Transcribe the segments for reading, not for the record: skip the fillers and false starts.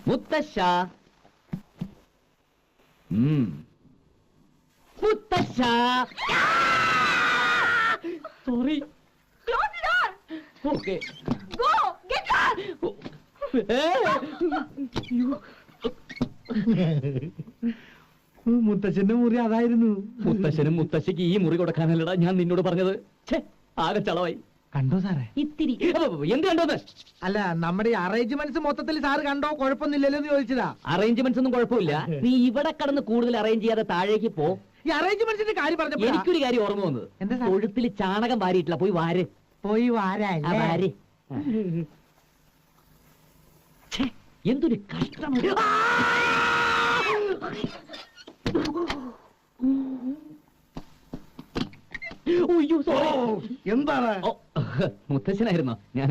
മുത്തശ്ശ മുത്തശ്ശ sorry okay മുത്തച്ഛന്റെ മുറി അതായിരുന്നു. മുത്തശ്ശനും മുത്തശ്ശിക്ക് ഈ മുറി കൊടുക്കാനല്ലടാ ഞാൻ നിന്നോട് പറഞ്ഞത്. ആകെ ചളവായി. കണ്ടോ സാറേ? ഇത്തിരി എന്ത് കണ്ടോന്ന്? അല്ല, നമ്മുടെ അറേഞ്ച്മെന്റ്സ് മൊത്തത്തിൽ സാറ് കണ്ടോ? കുഴപ്പമൊന്നുമില്ലല്ലോ എന്ന് ചോദിച്ചതാ. അറേഞ്ച്മെന്റ്സ് ഒന്നും കുഴപ്പമില്ല. നീ ഇവിടെ കടന്ന് കൂടുതൽ അറേഞ്ച് ചെയ്യാതെ താഴേക്ക് പോ. ഈ അറേഞ്ച്മെന്റ്സിന്റെ കാര്യം പറഞ്ഞപ്പോ എനിക്കൊരു കാര്യം ഓർമ്മ വന്നത്. എന്താ? തൊഴുത്തിൽ ചാണകം വാരിയിട്ടില്ല. പോയി വാര്. പോയി വാര്. എന്തൊരു കഷ്ടമാണ്. എന്താണ്? മുത്തശ്ശനായിരുന്നോ? ഞാൻ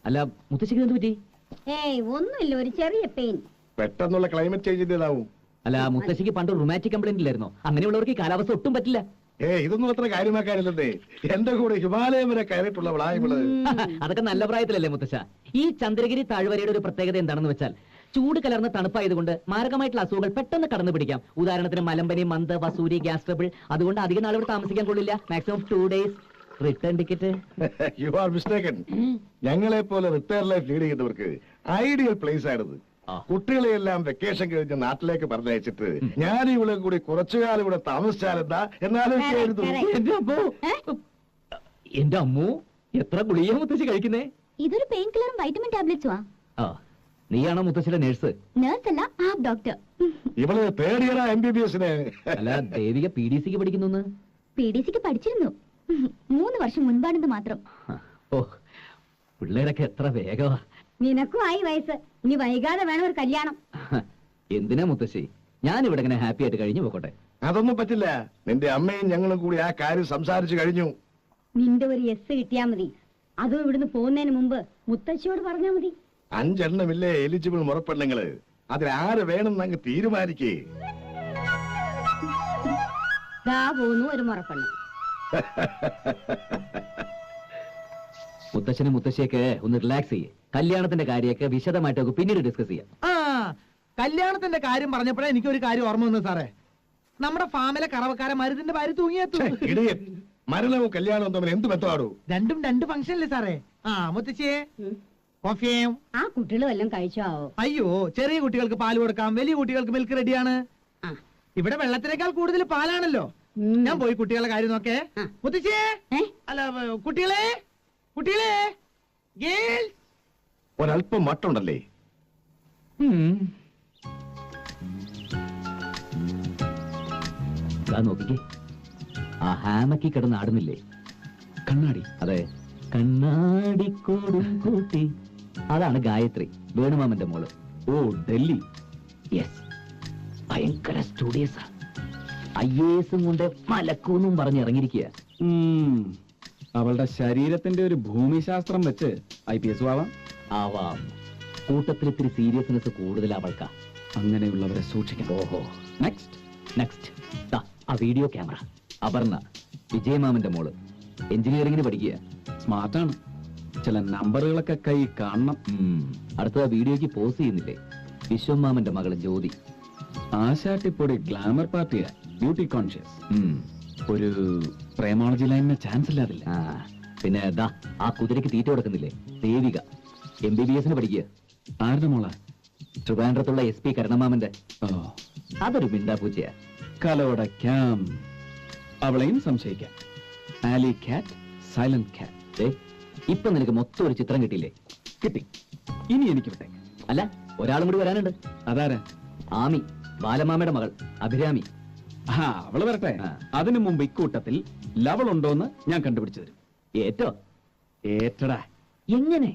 അല്ല, മുത്തശ്ശിക്ക് എന്ത് പറ്റി? ഒന്നുമില്ല, ഒരു ചെറിയ പെയിൻ. പെട്ടെന്നുള്ള ക്ലൈമറ്റ് ചേഞ്ചിന്റേതാവും. അല്ല, മുത്തശ്ശിക്ക് പണ്ട് റൊമാറ്റിക് കംപ്ലൈന്റ് ഇല്ലായിരുന്നോ? അങ്ങനെയുള്ളവർക്ക് ഈ കാലാവസ്ഥ ഒട്ടും പറ്റില്ല. ഇതൊന്നും അത്ര കാര്യമാക്കാനില്ലേ. എന്റെ കൂടെ ഹിമാലയം വരെ കയറിയിട്ടുള്ളവളായിവള്. അതൊക്കെ നല്ല പ്രായത്തിലല്ലേ മുത്തശ്ശ? ഈ ചന്ദ്രഗിരി താഴ്വരയുടെ ഒരു പ്രത്യേകത എന്താണെന്ന് വെച്ചാൽ ചൂട് കലർന്ന തണുപ്പായതുകൊണ്ട് മാരകമായിട്ടുള്ള അസുഖങ്ങൾ പെട്ടെന്ന് കടന്നു പിടിക്കാം. ഉദാഹരണത്തിന് മലമ്പനി, മന്ത്, വസൂരി, ഗ്യാസ് ട്രബിൾ. അതുകൊണ്ട് അധികം നാൾ ഇവിടെ താമസിക്കാൻ കൊള്ളില്ല. Maximum 2 days. Return ticket. You are mistaken. ഞങ്ങളെ പോലെ റിട്ടയർ ലൈഫ് ലീഡ് ചെയ്യുന്നവർക്ക് ഐഡിയൽ പ്ലേസ് ആണിത്. കുട്ടികളെയെല്ലാം വെക്കേഷൻ കഴിഞ്ഞ് നാട്ടിലേക്ക് പറഞ്ഞയച്ചിട്ട് ഞാൻ ഇവിടെ കൂടി കുറച്ചുകാലം ഇവിടെ താമസിച്ചാലെന്താ എന്നാലും എന്റെ അമ്മു, എത്ര ഗുളിക മുത്തശ്ശി കഴിക്കുന്നേ? ഇതൊരു പെയിൻ കില്ലറും വൈറ്റമിൻ ടാബ്ലറ്റ്സും. നീയാണോ മുത്തശ്ശിയുടെ നേഴ്സ്? നേഴ്സ് അല്ല, ആപ്പ് ഡോക്ടർ. ഇവള് തേർഡ് ഇയർ MBBS. അല്ല, ദേവിക PDCക്ക് പഠിക്കുന്നു. PDCക്ക് പഠിച്ചിരുന്നു. 3 വർഷം മുൻപാണെന്ന് മാത്രം. ഓ, പിള്ളേരൊക്കെ എത്ര വേഗമാ. നിനക്കും ആയി വയസ്സ്. ഇനി വൈകാതെ വേണം ഒരു കല്യാണം. എന്തിനാ മുത്തശ്ശി? ഞാൻ ഇവിടെ ഇങ്ങനെ ഹാപ്പി ആയിട്ട് കഴിഞ്ഞു പോകട്ടെ. അതൊന്നും പറ്റില്ല. നിന്റെ അമ്മയും ഞങ്ങളും കൂടി ആ കാര്യം സംസാരിച്ചു കഴിഞ്ഞു. നിന്റെ ഒരു യെസ് കിട്ടിയാ മതി. അതും ഇവിടുന്ന് പോകുന്നതിന് മുമ്പ് മുത്തശ്ശിയോട് പറഞ്ഞാ മതി. 5 എണ്ണമില്ലേ എലിജിബിൾ മുറപ്പെണ്ണുങ്ങള്. അതിലാര് വേണമെന്ന് അങ്ങ് തീരുമാനിക്കേ. പോന്നു ഒരു മുറപ്പെണ്ണ്. മുത്തശ്ശനും മുത്തശ്ശിയൊക്കെ ഒന്ന് റിലാക്സ് ചെയ്യേ. കല്യാണത്തിന്റെ കാര്യമൊക്കെ വിശദമായിട്ട് പിന്നീട് ഡിസ്കസ് ചെയ്യാം. കല്യാണത്തിന്റെ കാര്യം പറഞ്ഞപ്പോഴേ എനിക്കൊരു കാര്യം ഓർമ്മ വന്നു സാറേ. നമ്മുടെ ഫാമിലെ കറവക്കാരെ മരുതിന്റെ ഭാര്യ തൂങ്ങിയെത്തു. മരണവും കല്യാണവും തമ്മിൽ എന്ത് ബന്ധമാടൂ? രണ്ടും 2 ഫംഗ്ഷൻ അല്ലേ സാറേ? മുത്തശ്ശിയെ കോഫിയും. ആ കുട്ടികൾ വല്ലതും കഴിച്ചോ? അയ്യോ, ചെറിയ കുട്ടികൾക്ക് പാല് കൊടുക്കാം, വലിയ കുട്ടികൾക്ക് മിൽക്ക് റെഡിയാണ്. ഇവിടെ വെള്ളത്തിനേക്കാൾ കൂടുതൽ പാലാണല്ലോ. ഞാൻ പോയി കുട്ടികളുടെ കാര്യം നോക്കേ. മുത്തശ്ശിയെ, അല്ല കുട്ടികളെ, കുട്ടികളെ, ഒരല്പം മട്ടുണ്ടല്ലേ? നോക്കിക്കേ, ആ ഹാമക്കി കിടന്ന് ആടുന്നില്ലേ? കണ്ണാടി. അതെ, കണ്ണാടിക്കോടും കൂട്ടി. അതാണ് ഗായത്രി, വേണുമാമന്റെ മോള്. ഓ, ഡൽഹി. യെസ്, ഭയങ്കര സ്റ്റുഡിയസാ. IAS കൊണ്ട് മലക്കൂന്നും പറഞ്ഞിറങ്ങിയിരിക്കുക. അവളുടെ ശരീരത്തിന്റെ ഒരു ഭൂമിശാസ്ത്രം വെച്ച് IPS ആവാം. കൂട്ടത്തിൽ ഇത്തിരി സീരിയസ്നെസ് കൂടുതൽ അവൾക്കാ. അങ്ങനെയുള്ളവരെ സൂക്ഷിക്കണം. ഓഹോ. നെക്സ്റ്റ് ആ വീഡിയോ ക്യാമറ. അപർണ, വിജയമാമന്റെ മോള്, എഞ്ചിനീയറിംഗിന് പഠിക്കുക. സ്മാർട്ടാണ്. ചില നമ്പറുകളൊക്കെ കൈ കാണണം. അടുത്ത വീഡിയോക്ക് പോസ് ചെയ്യുന്നില്ലേ? വിശ്വമാമന്റെ മകള് ജ്യോതി. ആശാട്ടിപ്പൊടി ഗ്ലാമർ പാർട്ടിയാ, ബ്യൂട്ടി കോൺഷ്യസ്. ഒരു പ്രേമോളജി ലൈനിന് ചാൻസ് ഇല്ലാതില്ല. പിന്നെ ആ കുതിരക്ക് തീറ്റ കൊടുക്കുന്നില്ലേ? ദേവിക, MBBS പഠിക്കുക. ആരുടെ മോള? ട്രിവാൻഡ്രത്തുള്ള SP കരുണമാമന്റെ. അതൊരു മിണ്ടാപ്പൂച്ചയാ. കലോടക്കാം. അവളെയും സംശയിക്കാം. ആലി കാറ്റ്, സൈലന്റ് കാറ്റ്. ഇപ്പൊ നിനക്ക് മൊത്തം ഒരു ചിത്രം കിട്ടിയില്ലേ? കിട്ടി. ഇനി എനിക്ക് വിട്ടേ. അല്ല, ഒരാളും കൂടി വരാനുണ്ട്. അതാരാ? ആമി, ബാലമാമയുടെ മകൾ അഭിരാമി. അവള് വരട്ടെ. അതിനു മുമ്പ് ഇക്കൂട്ടത്തിൽ ലവൾ ഉണ്ടോന്ന് ഞാൻ കണ്ടുപിടിച്ചു തരും. ഏറ്റോ? ഏറ്റടാ. എങ്ങനെ?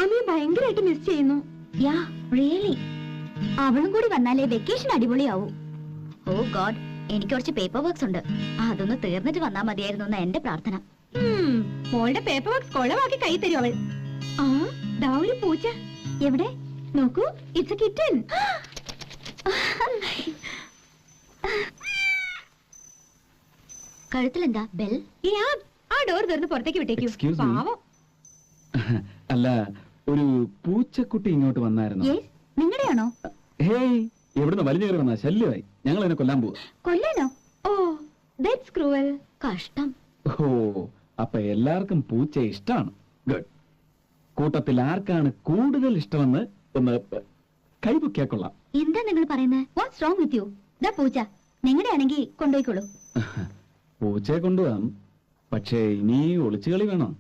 മാമിയെ ഭയങ്കരമായിട്ട് മിസ് ചെയ്യുന്നു. യാ റിയലി. അവളും കൂടി വന്നാലേ വെക്കേഷൻ അടിപൊളിയാവൂ. ഓ ഗോഡ്, എനിക്ക് കുറച്ച് പേപ്പർ വർക്ക്സ് ഉണ്ട്. അതൊന്ന് തീർന്നിട്ട് വന്നാ മതിയായിരുന്നു എന്ന് എന്റെ പ്രാർത്ഥന. മോളുടെ പേപ്പർ വർക്ക്സ് കൊളവാക്കി കൈ തരും അവൾ. ആ ദാ ഒരു പൂച്ച. എവിടെ നോക്കൂ, ഇറ്റ്സ് എ കിറ്റൻ. കഴുത്തിലെന്താ ബെൽ? ആ ഡോർ തുറന്ന് പുറത്തേക്ക് വിട്ടേക്കൂ. Excuse me. പാവം. അല്ല, ഒരു പൂച്ചക്കുട്ടി ഇങ്ങോട്ട് വന്നായിരുന്നു. യെസ്, നിങ്ങളുടെയാണോ? ഹേയ്, എവിടുന്ന് വലിഞ്ഞു കയറി വന്നാ ശല്യമായി. ഞങ്ങൾ അതിനെ കൊല്ലാൻ പോവാ. കൊല്ലാനോ? Oh that's cruel. കഷ്ടം. ഓ, അപ്പൊ എല്ലാവർക്കും പൂച്ച ഇഷ്ടമാണ്. ഗുഡ്. കൂട്ടത്തിൽ ആർക്കാണ് കൂടുതൽ ഇഷ്ടമെന്ന് ഒന്ന് കൈപൊക്കിയാക്കൊള്ളാം. എന്താ നിങ്ങൾ പറയുന്നത്? What's wrong with you? ദാ പൂച്ച നിങ്ങളുടെ ആണെങ്കിൽ കൊണ്ടുപോയിക്കോളൂ. പൂച്ചയെ കൊണ്ടുപോകാം, പക്ഷേ ഇനി ഒളിച്ചുകളി വേണം.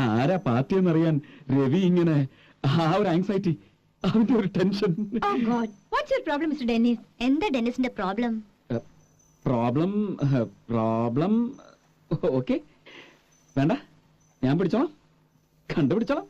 ആരാ പാർട്ടി എന്നറിയാൻ രവി ഇങ്ങനെ ആ ഒരു ആങ്സൈറ്റി, അവന്റെ ഒരു tension. Oh God, what's your problem mister Dennis? എന്താ ഡെന്നിസിന്റെ പ്രോബ്ലം? പ്രോബ്ലം ഓക്കെ, വേണ്ട, ഞാൻ പിടിച്ചോളാം, കണ്ടുപിടിച്ചോളാം.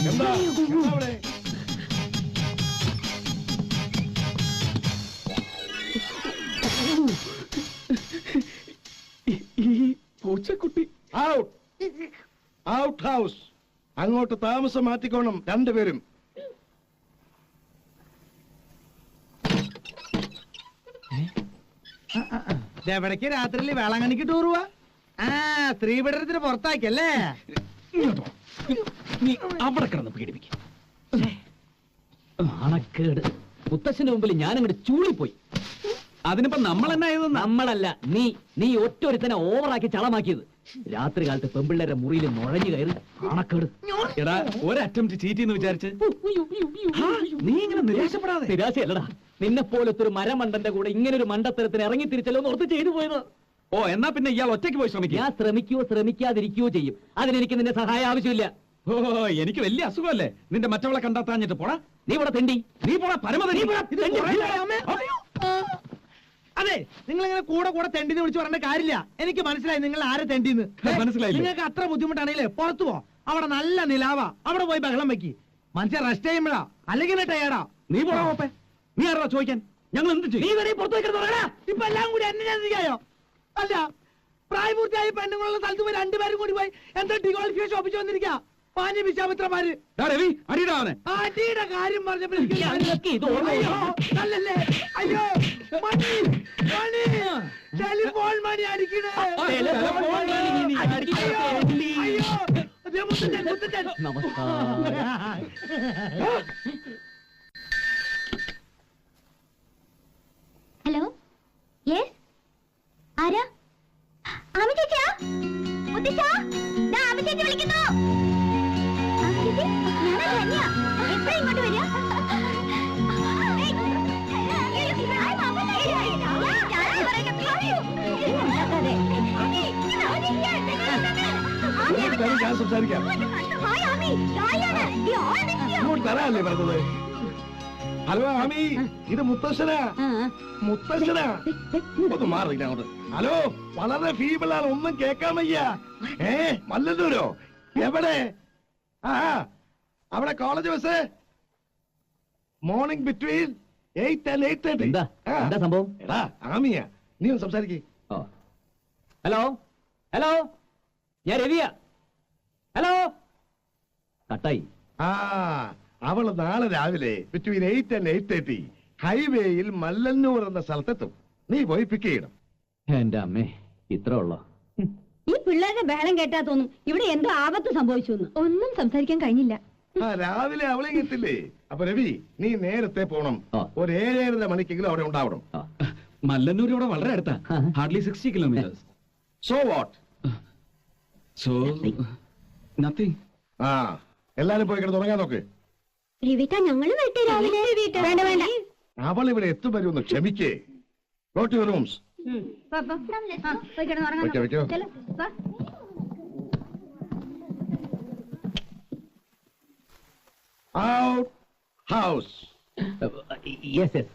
എന്താ അവിടെ? ഈ പൂച്ചക്കുട്ടി ഔട്ട് ഔട്ട് ഹൗസ്. അങ്ങോട്ട് താമസം മാറ്റിക്കോണം രണ്ടുപേരും. എവിടേക്ക് രാത്രിയിൽ വേളാങ്കണ്ണിക്ക് ടൂർ പോവാ? ആ, സ്ത്രീപീഡനത്തിന് പുറത്താക്കിയല്ലേ? നീ അവിടെ കിടന്ന് പീഡിപ്പിക്കും. നാണക്കേട്. മുത്തശ്ശന്റെ മുമ്പിൽ ഞാൻ അങ്ങോട്ട് ചൂളിപ്പോയി. അതിനിപ്പോ നമ്മൾ എന്നാ ചെയ്തു? നമ്മളല്ല, നീ ഒറ്റൊരുത്തനെ ഓവറാക്കി ചളമാക്കിയത്. രാത്രി കാലത്ത് പെമ്പിള്ളേരുടെ മുറിയിൽ നുഴഞ്ഞു കയറി. നാണക്കേട്. എടാ, ഒരു അറ്റംപ്റ്റ് ചീറ്റ് എന്ന് വിചാരിച്ച് നീ ഇങ്ങനെ നിരാശപ്പെടാതെ. നിരാശയല്ലടാ, നിന്നെ പോലത്തെ ഒരു മരമണ്ടന്റെ കൂടെ ഇങ്ങനെ ഒരു മണ്ടത്തരത്തിന് ഇറങ്ങി തിരിച്ചല്ലോ എന്ന് ഓർത്ത് ചെയ്തു പോയത്. ഓ, എന്നാ പിന്നെ ഇയാൾ ഒറ്റയ്ക്ക് പോയി ശ്രമിക്കുക. ഞാൻ ശ്രമിക്കുകയോ ശ്രമിക്കാതിരിക്കുകയോ ചെയ്യും. അതിനെനിക്ക് നിന്റെ സഹായം ആവശ്യമില്ല. ഓ, എനിക്ക് വലിയ അസുഖമല്ലേ നിന്റെ മറ്റവളെ കണ്ടാത്താഞ്ഞിട്ട്. പോടാ, നീ ഇവിടെ തെണ്ടി. നീ പോടാ പരമത. അതെ, നിങ്ങൾ ഇങ്ങനെ കൂടെ കൂടെ തെണ്ടിന്ന് വിളിച്ച് പറയേണ്ട കാര്യമില്ല. എനിക്ക് മനസ്സിലായി നിങ്ങൾ ആരെ തെണ്ടിന്ന്. മനസ്സിലായില്ലേ? നിങ്ങൾക്ക് അത്ര ബുദ്ധിമുട്ടാണെങ്കിലേ പുറത്തു പോ. അവിടെ നല്ല നിലാവാ, അവിടെ പോയി ബഹളം വെക്കി. മനുഷ്യൻ റെസ്റ്റ് ചെയ്യുമ്പോഴാ, അല്ലെങ്കിൽ ടയേർഡാ. നീ പോടാ ഓപ്പേ. നീ ആരാ ചോദിക്കാൻ? ഞങ്ങൾ എന്ത് നീ ചെയ്യും? വരെ പുറത്തു വെക്കരുത്. ഇപ്പൊ എല്ലാം കൂടി എന്നെ ചെയ്യായോ? അല്ല, പ്രായപൂർത്തിയായി പെണ്ണുങ്ങളുള്ള സ്ഥലത്ത് പോയി രണ്ടുപേരും കൂടി പോയി എന്താ ഡിക്വാളിഫിക്കേഷൻ ഒപ്പിച്ചു വന്നിരിക്കാ പാഞ്ഞ വിശ്വാമിത്രമാര്. ഡാ രവി, അടിയിടാ അവനെ. അടിയുടെ കാര്യം പറഞ്ഞപ്പോ എനിക്ക് ഞങ്ങൾക്ക് ഇത് അയ്യോ, നല്ലല്ലേ? അയ്യോ, മണി മണി ടെലിഫോൺ മണി അടിക്കണേ. ടെലിഫോൺ മണി നീ അടിക്കണേ. അയ്യോ, ദേ മുത്തച്ഛൻ, മുത്തച്ഛൻ. നമസ്കാരം. ഹലോ, യെസ്, ആരാ? ആമി ചേച്ചിയാ? മുത്തച്ഛാ, ദാ ആമി ചേച്ചി വിളിക്കുന്നു. ആമി ചേച്ചി, ഞാനാ ധന്യ. എപ്പോഴാ ഇങ്ങോട്ട് വരിക? ഞാൻ സംസാരിക്കാം. ഇങ്ങോട്ട് തരാല്ലേ പറഞ്ഞത്? ഹലോ ആമി, ഇത് മുത്തശ്ശനാ. മുത്തശ്ശനാ, ഒന്ന് മാറില്ല അങ്ങോട്ട്. ഹലോ, വളരെ ഫീബിളാണ്, ഒന്നും കേൾക്കാൻ വയ്യ. മല്ലന്നൂരോ? എവിടെ? ആ, അവിടെ college bus morning between 8 and 8:30. എന്താ സംഭവം? എടാ ആമിയാ, നീ ഒന്ന് സംസാരിക്കേ. ഹലോ ഹലോ, ഞാൻ രവിയാ. ഹലോ. കട്ടായി. ആ, അവള് നാളെ രാവിലെ ബിറ്റ്വീൻ 8 and 8:30 ഹൈവേയിൽ മല്ലന്നൂർ എന്ന സ്ഥലത്തെത്തും. നീ പോയി പിക്ക് ചെയ്യണം. എന്റെ അമ്മേ, ഇത്ര ഉള്ളോ? ഈ പിള്ളേരുടെ ബഹളം കേട്ടാ തോന്നും ഇവിടെ എന്തോ ആപത്ത് സംഭവിച്ചു. ഒന്നും സംസാരിക്കാൻ കഴിഞ്ഞില്ല. ആ, രാവിലെ അവളെ എത്തില്ലേ? അപ്പൊ രവി, നീ നേരത്തെ പോണം. ആ. ഒരു 7:30 മണിക്കെങ്കിലും അവിടെ ഉണ്ടാവണം. മല്ലന്നൂർ ഇവിടെ വളരെ അടുത്താ. Hardly 60 kilometres. So what? So nothing. ആ എല്ലാരും പോയി കിടന്ന് തുടങ്ങാൻ നോക്ക്. രവിട്ട ഞങ്ങള് വരട്ടെ രാവിലെ. വേണ്ട വേണ്ട. അവൾ ഇവിടെ എത്തും വരുമെന്ന് ക്ഷമിക്കേ. Go to your rooms. വെക്കോ. Out house. Yes yes